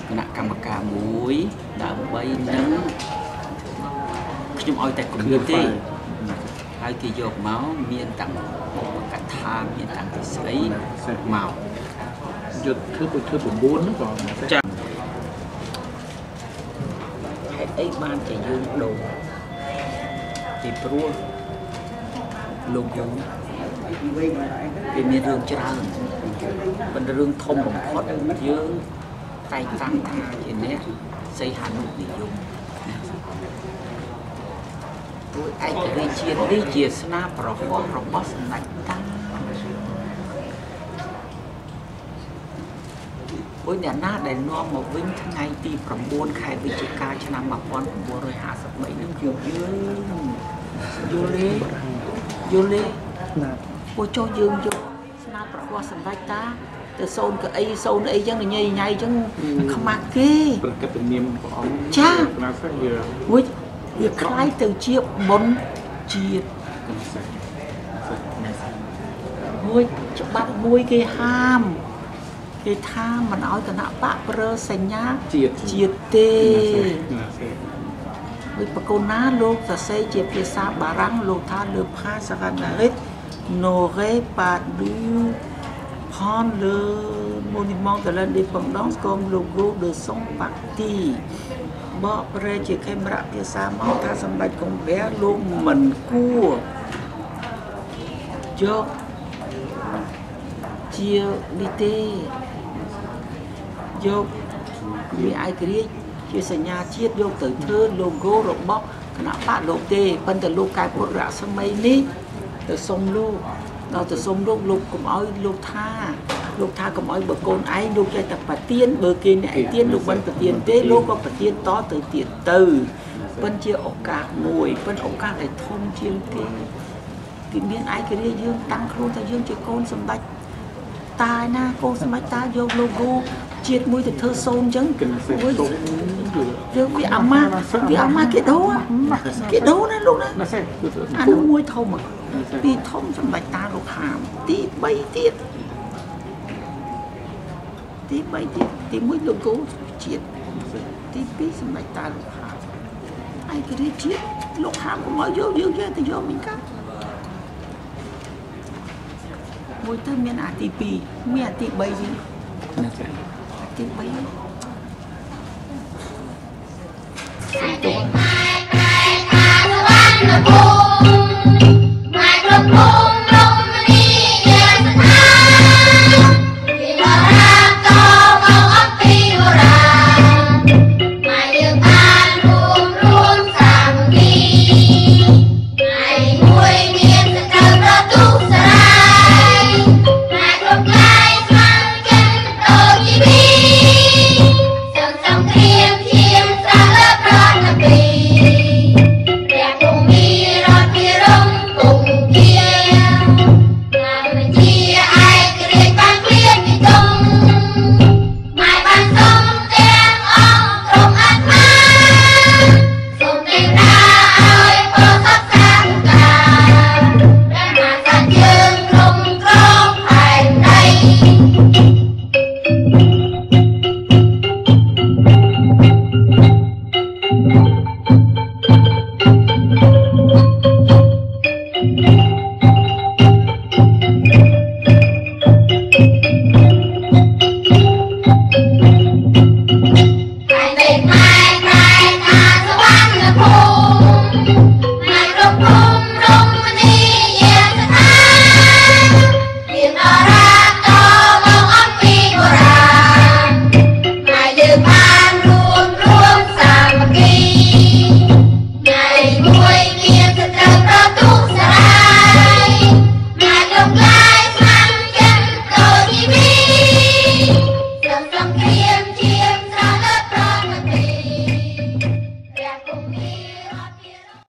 គណៈកម្មការមួយដើម្បីនឹងខ្ញុំឲ្យតែគំនិតទេហើយគេយកមកមានតាំងបុព្វកថាមានតាំងពីស្អីមកយុទ្ធធ្វើ9ហ្នឹងបងចាហេតុអីបានជាយើងដូរពីព្រោះលោកយងវាមានរឿងច្រើនប៉ុន្តែរឿងធំបំផុតយើងតែងតាំងថាជាអ្នកសីហនុនិយមព្រោះឯករាជ្យជាតិនេះជាស្នាប្រហោះរបស់សម្ដេចតាអូយអ្នកណាដែលនាំមកវិញថ្ងៃទី9ខែវិច្ឆិកាឆ្នាំ1953នឹងយើងយល់ទេណាពួកចុះយើងយកស្នាប្រហោះសម្ដេចតាទៅសូនកៅអីសូនអីចឹងញ៉ៃញ៉ៃចឹងខ្មាស់គេប្រកាសនាមព្រះអង្គចាវាคล้ายទៅជាបុណ្យជាតិមួយច្បាប់មួយគេហាមគេថាមិនឲ្យគណៈបកប្រើសញ្ញាជាតិទេដូចបកូនណាលោកសរសេរជាភាសាបារាំងលោកថាលើផាសកាណារិត n'aurait pas dû prendre le monument de l'indépendance comme logo de son parti បកប្រែជាខេមរៈភាសាមកថាសម្ដេចកុម្ពែលោកមិនគួរយកជានេះទេយកវាឯករាជ្យជាសញ្ញាជាតិយកទៅធ្វើ logo របស់គណៈបកលោកទេប៉ុន្តែលោកកែពុទ្ធរស្មីនេះទៅសុំលោកដល់ទៅសុំលោកកុំឲ្យលោកថាកុំឲ្យបើកូនឯងលោកចេះតែប្រទៀនបើគេអ្នកឯទៀនលោកមិនប្រទៀនទេលោកក៏ប្រទៀនតទៅទៀតទៅប៉ុន្តែជាឱកាសមួយប៉ុន្តែឱកាសដែលធំជាងគេគឺមានឯករាជ្យយើងតាំងខ្លួនថាយើងជាកូនសម្ដេចតាណាកូនសម្ដេចតាយក logo ជាតិមួយទៅធ្វើសូនអញ្ចឹងយើងវាអាម៉ាគេដូរណាលោកណាអានោះមួយធំទីធំសម្ដេចតាលោកហាមទី3ទៀតទី1 logo ជាតិទី2សម្ដេចតាលោកហាមឯករាជ្យជាតិលោកហាមកុំឲ្យយកយើងចេះតែយកមិនកាត់មួយទៅមានអាទី2មានអាទី3វិញទី3ព្រះគម្ពីរ